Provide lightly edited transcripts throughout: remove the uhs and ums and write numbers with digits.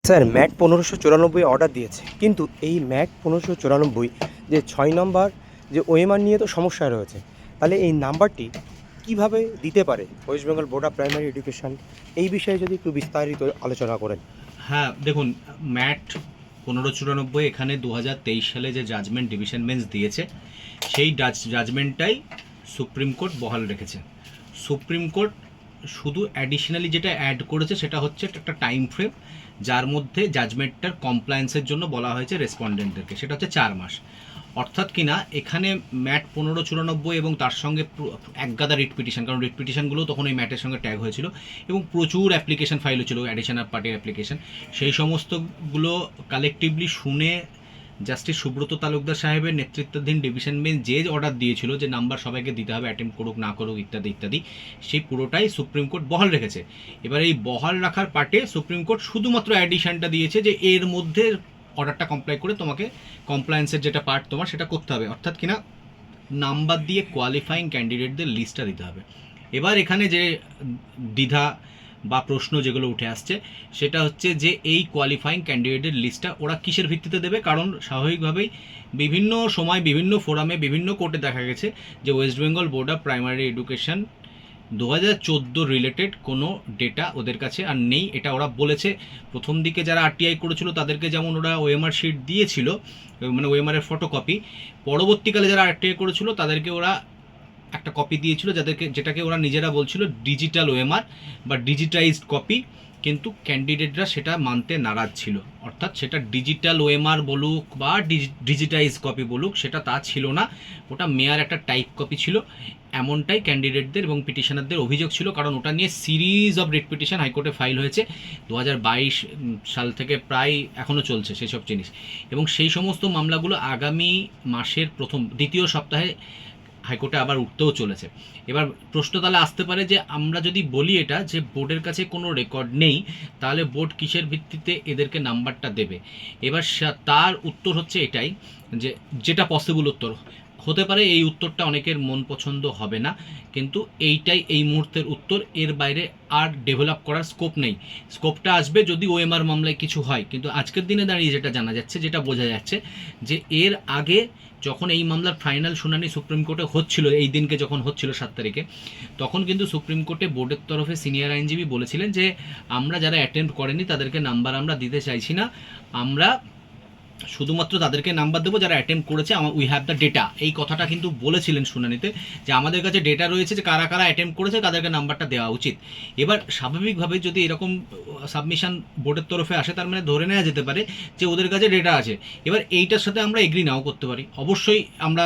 Sir mat 1594 order দিয়েছে, কিন্তু এই ম্যাট 1594 যে 6 নম্বর যে ওএমআর নিয়ে তো সমস্যা রয়েছে। তাহলে এই নাম্বারটি কিভাবে দিতে পারে West Bengal board of primary education, এই বিষয়ে যদি একটু বিস্তারিত আলোচনা করেন। হ্যাঁ, দেখুন, ম্যাট 1594 এখানে 2023 সালে যে জাজমেন্ট ডিভিশন বেঞ্চ দিয়েছে সেই জাজমেন্টটাই সুপ্রিম কোর্ট বহাল রেখেছে। সুপ্রিম কোর্ট শুধু অ্যাডিশনালি যেটা অ্যাড করেছে সেটা হচ্ছে একটা টাইম ফ্রেম, যার মধ্যে জাজমেন্টটার কমপ্লায়েন্সের জন্য বলা হয়েছে রেসপন্ডেন্টদেরকে, সেটা হচ্ছে 4 মাস। অর্থাৎ কিনা এখানে ম্যাট 1594 এবং তার সঙ্গে একগাদা রিট পিটিশন, কারণ রিট পিটিশনগুলো তখন এই ম্যাটের সঙ্গে ট্যাগ হয়েছিল এবং প্রচুর অ্যাপ্লিকেশন ফাইল হয়েছিল, অ্যাডিশনাল পার্টির অ্যাপ্লিকেশন, সেই সমস্তগুলো কালেকটিভলি শুনে জাস্টিস সুব্রত তালুকদার সাহেবের নেতৃত্বাধীন ডিভিশন বেঞ্চ যে অর্ডার দিয়েছিল যে নাম্বার সবাইকে দিতে হবে, অ্যাটেম্প করুক না করুক ইত্যাদি ইত্যাদি, সেই পুরোটাই সুপ্রিম কোর্ট বহাল রেখেছে। এবার এই বহাল রাখার পার্টে সুপ্রিম কোর্ট শুধুমাত্র অ্যাডিশনটা দিয়েছে যে এর মধ্যে অর্ডারটা কমপ্লাই করে তোমাকে কমপ্লায়েন্সের যেটা পার্ট তোমার সেটা করতে হবে, অর্থাৎ কিনা নাম্বার দিয়ে কোয়ালিফাইং ক্যান্ডিডেটদের লিস্টটা দিতে হবে। এবার এখানে যে দ্বিধা বা প্রশ্ন যেগুলো উঠে আসছে সেটা হচ্ছে যে এই কোয়ালিফাইং ক্যান্ডিডেটের লিস্টটা ওরা কিসের ভিত্তিতে দেবে, কারণ স্বাভাবিকভাবেই বিভিন্ন সময় বিভিন্ন ফোরামে বিভিন্ন কোর্টে দেখা গেছে যে West Bengal board of primary education 2014 related কোনো ডেটা ওদের কাছে আর নেই, এটা ওরা বলেছে। প্রথম দিকে যারা আরটিআই করেছিল তাদেরকে যেমন ওরা ওএমআর শিট দিয়েছিল, মানে ওএমআরের ফটোকপি, পরবর্তীকালে যারা আরটিআই করেছিল তাদেরকে ওরা একটা কপি দিয়েছিল যেটাকে ওরা নিজেরা বলছিল ডিজিটাল ওএমআর বা ডিজিটাইজড কপি, কিন্তু ক্যান্ডিডেটরা সেটা মানতে নারাজ ছিল। অর্থাৎ সেটা ডিজিটাল ওএমআর বলুক বা ডিজিটাইজ কপি বলুক, সেটা তা ছিল না, ওটা মেয়ার একটা টাইপ কপি ছিল, এমনটাই ক্যান্ডিডেটদের এবং পিটিশনারদের অভিযোগ ছিল। কারণ ওটা নিয়ে সিরিজ অফ রিট পিটিশন হাইকোর্টে ফাইল হয়েছে 2022 সাল থেকে, প্রায় এখনও চলছে সেসব জিনিস, এবং সেই সমস্ত মামলাগুলো আগামী মাসের দ্বিতীয় সপ্তাহে হাইকোর্টে আবার উঠতেও চলেছে। এবার প্রশ্ন তাহলে আসতে পারে যে আমরা যদি বলি এটা যে বোর্ডের কাছে কোনো রেকর্ড নেই, তাহলে বোর্ড কিসের ভিত্তিতে এদেরকে নাম্বারটা দেবে। এবার তার উত্তর হচ্ছে এটাই, যে যেটা পসিবল উত্তর হতে পারে, এই উত্তরটা অনেকের মন পছন্দ হবে না, কিন্তু এইটাই এই মুহূর্তের উত্তর। এর বাইরে আর ডেভেলপ করার স্কোপ নেই। স্কোপটা আসবে যদি ওএমআর মামলায় কিছু হয়, কিন্তু আজকের দিনে দাঁড়িয়ে যেটা জানা যাচ্ছে, যেটা বোঝা যাচ্ছে, যে এর আগে যখন এই মামলার ফাইনাল শুনানি সুপ্রিম কোর্টে হচ্ছিল, এই দিনকে যখন হচ্ছিল 7 তারিখে, তখন কিন্তু সুপ্রিম কোর্টে বোর্ডের তরফে সিনিয়র আইনজীবী বলেছিলেন যে আমরা যারা অ্যাটেম্প করেনি তাদেরকে নাম্বার আমরা দিতে চাইছি না, আমরা শুধুমাত্র তাদেরকে নাম্বার দেবো যারা অ্যাটেম্প করেছে, উই হ্যাভ দ্য ডেটা, এই কথাটা কিন্তু বলেছিলেন শুনানিতে, যে আমাদের কাছে ডেটা রয়েছে যে কারা কারা অ্যাটেম্প করেছে তাদেরকে নাম্বারটা দেওয়া উচিত। এবার স্বাভাবিকভাবে যদি এরকম সাবমিশন বোর্ডের তরফে আসে, তার মানে ধরে নেওয়া যেতে পারে যে ওদের কাছে ডেটা আছে। এবার এইটার সাথে আমরা এগ্রি নাও করতে পারি, অবশ্যই আমরা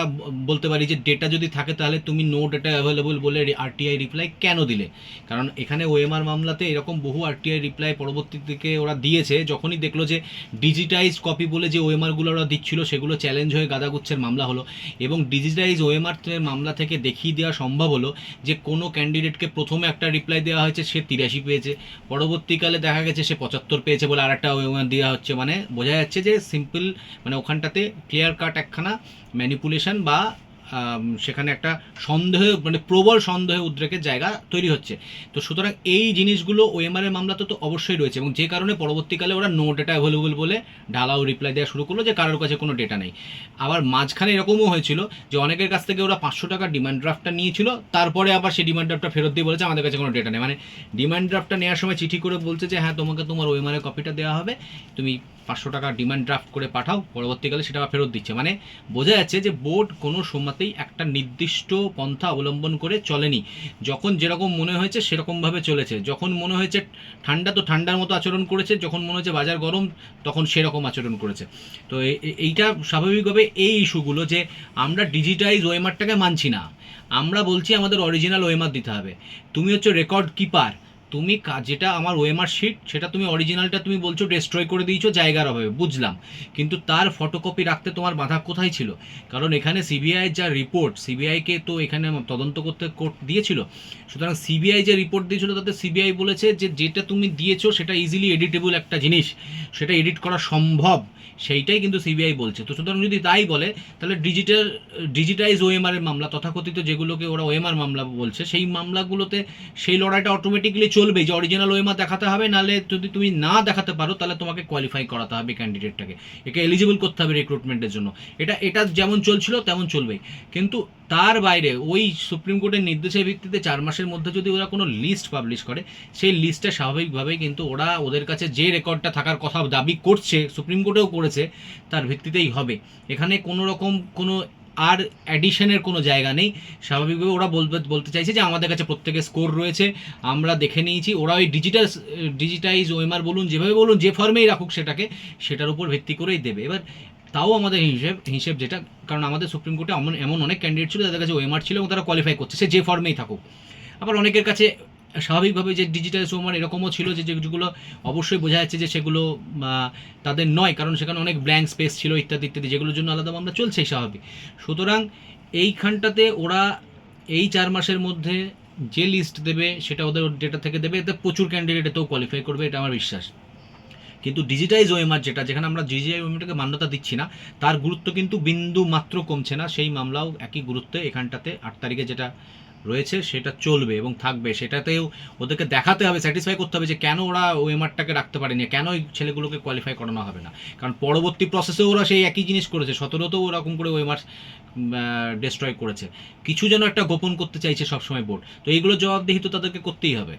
বলতে পারি যে ডেটা যদি থাকে তাহলে তুমি নো ডেটা অ্যাভেলেবল বলে আরটিআই রিপ্লাই কেন দিলে, কারণ এখানে ওএমআর মামলাতে এরকম বহু আরটিআই রিপ্লাই পরবর্তী দিকে ওরা দিয়েছে, যখনই দেখলো যে ডিজিটাইজ কপি বলে যে ওএমআরগুলো ওরা দিচ্ছিল সেগুলো চ্যালেঞ্জ হয়ে গাদাগুচ্ছের মামলা হলো, এবং ডিজিটাইজ ওএমআর মামলা থেকে দেখিয়ে দেওয়া সম্ভব হলো যে কোনো ক্যান্ডিডেটকে প্রথমে একটা রিপ্লাই দেওয়া হয়েছে, সে 83 পেয়েছে, পরবর্তীকালে দেখা গেছে সে 75 পেয়েছে বলে আর একটা ওএমআর দেওয়া হচ্ছে। মানে বোঝা যাচ্ছে যে সিম্পল, মানে ওখানটাতে ক্লিয়ার কাট একখানা ম্যানিপুলেশন বা সেখানে একটা সন্দেহ, মানে প্রবল সন্দেহ উদ্রেকের জায়গা তৈরি হচ্ছে। তো সুতরাং এই জিনিসগুলো ওএমআরের মামলাতে তো অবশ্যই রয়েছে, এবং যে কারণে পরবর্তীকালে ওরা নো ডেটা অ্যাভেলেবল বলে ঢালাও রিপ্লাই দেওয়া শুরু করলো যে কারোর কাছে কোনো ডেটা নেই। আবার মাঝখানে এরকমও হয়েছিল যে অনেকের কাছ থেকে ওরা 500 টাকার ডিমান্ড ড্রাফটটা নিয়েছিল, তারপরে আবার সেই ডিমান্ড ড্রাফটটা ফেরত দিয়ে বলেছে আমাদের কাছে কোনো ডেটা নেই। মানে ডিমান্ড ড্রাফটটা নেওয়ার সময় চিঠি করে বলছে যে হ্যাঁ তোমাকে তোমার ওএমআরের কপিটা দেওয়া হবে, তুমি 500 টাকা ডিমান্ড ড্রাফট করে পাঠাও, পরবর্তীকালে সেটা ফেরত দিচ্ছে। মানে বোঝা যাচ্ছে যে বোর্ড কোনো সময়তেই একটা নির্দিষ্ট পন্থা অবলম্বন করে চলেনি, যখন যেরকম মনে হয়েছে সেরকমভাবে চলেছে, যখন মনে হয়েছে ঠান্ডা তো ঠান্ডার মতো আচরণ করেছে, যখন মনে হচ্ছে বাজার গরম তখন সেরকম আচরণ করেছে। তো এইটা স্বাভাবিকভাবে এই ইস্যুগুলো যে আমরা ডিজিটাইজ ওএমআরটাকে মানছি না, আমরা বলছি আমাদের অরিজিনাল ওএমআর দিতে হবে, তুমি হচ্ছে রেকর্ড কিপার, তুমি যেটা আমার ওএমআর শিট সেটা তুমি অরিজিনালটা তুমি বলছো ডেস্ট্রয় করে দিয়েছো জায়গার অভাবে, বুঝলাম, কিন্তু তার ফটোকপি রাখতে তোমার বাধা কোথায় ছিল? কারণ এখানে সিবিআই যা রিপোর্ট, সিবিআইকে তো এখানে তদন্ত করতে কোর্ট দিয়েছিল, সুতরাং সিবিআই যে রিপোর্ট দিয়েছিল তাতে সিবিআই বলেছে যে যেটা তুমি দিয়েছো সেটা ইজিলি এডিটেবল একটা জিনিস, সেটা এডিট করা সম্ভব, সেইটাই কিন্তু সিবিআই বলছে। তো সুতরাং যদি তাই বলে তাহলে ডিজিটাইজ ওএমআর এর মামলা, তথাকথিত যেগুলোকে ওরা ওএমআর মামলা বলছে, সেই মামলাগুলোতে সেই লড়াইটা অটোমেটিকলি চলবেই যে অরিজিনাল ওএমআর দেখাতে হবে, নাহলে যদি তুমি না দেখাতে পারো তাহলে তোমাকে কোয়ালিফাই করাতে হবে ক্যান্ডিডেটটাকে, একে এলিজিবল করতে হবে রিক্রুটমেন্টের জন্য। এটা যেমন চলছিল তেমন চলবেই। কিন্তু তার বাইরে ওই সুপ্রিম কোর্টের নির্দেশের ভিত্তিতে 4 মাসের মধ্যে যদি ওরা কোনো লিস্ট পাবলিশ করে, সেই লিস্টটা স্বাভাবিকভাবেই কিন্তু ওদের কাছে যে রেকর্ডটা থাকার কথা দাবি করছে, সুপ্রিম কোর্টেও করেছে, তার ভিত্তিতেই হবে। এখানে কোনো রকম কোনো আর অ্যাডিশনের কোনো জায়গা নেই। স্বাভাবিকভাবে ওরা বলতে চাইছে যে আমাদের কাছে প্রত্যেকের স্কোর রয়েছে, আমরা দেখে নিয়েছি। ওরা ওই ডিজিটাইজ ওএমআর বলুন, যেভাবে বলুন, যে ফর্মেই রাখুক সেটার উপর ভিত্তি করেই দেবে। এবার তাও আমাদের হিসেব যেটা, কারণ আমাদের সুপ্রিম কোর্টে এমন অনেক ক্যান্ডিডেট ছিল যাদের কাছে ওএমআর ছিল এবং তারা কোয়ালিফাই করছে, সে যে ফর্মেই থাকুক। আবার অনেকের কাছে স্বাভাবিকভাবে যে ডিজিটাল ওএমআর এরকমও ছিল যেগুলো অবশ্যই বোঝা যাচ্ছে যে সেগুলো তাদের নয়, কারণ সেখানে অনেক ব্ল্যাঙ্ক স্পেস ছিল ইত্যাদি ইত্যাদি, যেগুলোর জন্য আলাদা মামলা চলছেই স্বাভাবিক। সুতরাং এইখানটাতে ওরা এই 4 মাসের মধ্যে যে লিস্ট দেবে সেটা ওদের ডেটা থেকে দেবে, এতে প্রচুর ক্যান্ডিডেট এতেও কোয়ালিফাই করবে, এটা আমার বিশ্বাস। কিন্তু ডিজিটাইজ ওএমআর যেখানে আমরা ডিজিটাইজ ওএমআরটাকে মান্যতা দিচ্ছি না, তার গুরুত্ব কিন্তু বিন্দু মাত্র কমছে না। সেই মামলাও একই গুরুত্বে এখানটাতে 8 তারিখে যেটা রয়েছে সেটা চলবে এবং থাকবে। সেটাতেও ওদেরকে দেখাতে হবে, স্যাটিসফাই করতে হবে যে কেন ওরা ওএমআরটাকে রাখতে পারেনি, কেন ওই ছেলেগুলোকে কোয়ালিফাই করানো হবে না। কারণ পরবর্তী প্রসেসেও ওরা সেই একই জিনিস করেছে, 17তেও ওরকম করে ওএমআর ডিস্ট্রয় করেছে। কিছু যেন একটা গোপন করতে চাইছে সবসময় বোর্ড, তো এইগুলো জবাবদিহি তো তাদেরকে করতেই হবে।